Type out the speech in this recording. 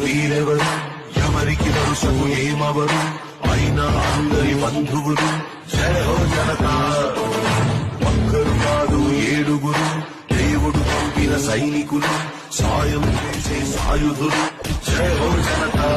వీరెవరు ఎవరికి వరుసకు ఏమవరు అయినా అందరి బంధువులు జయ హో జనతా. ఒక్కరు కాదు ఏడుగురు దేవుడు పంపిన సైనికులు సాయం చేసే సాయుధులు జయ హో జనతా.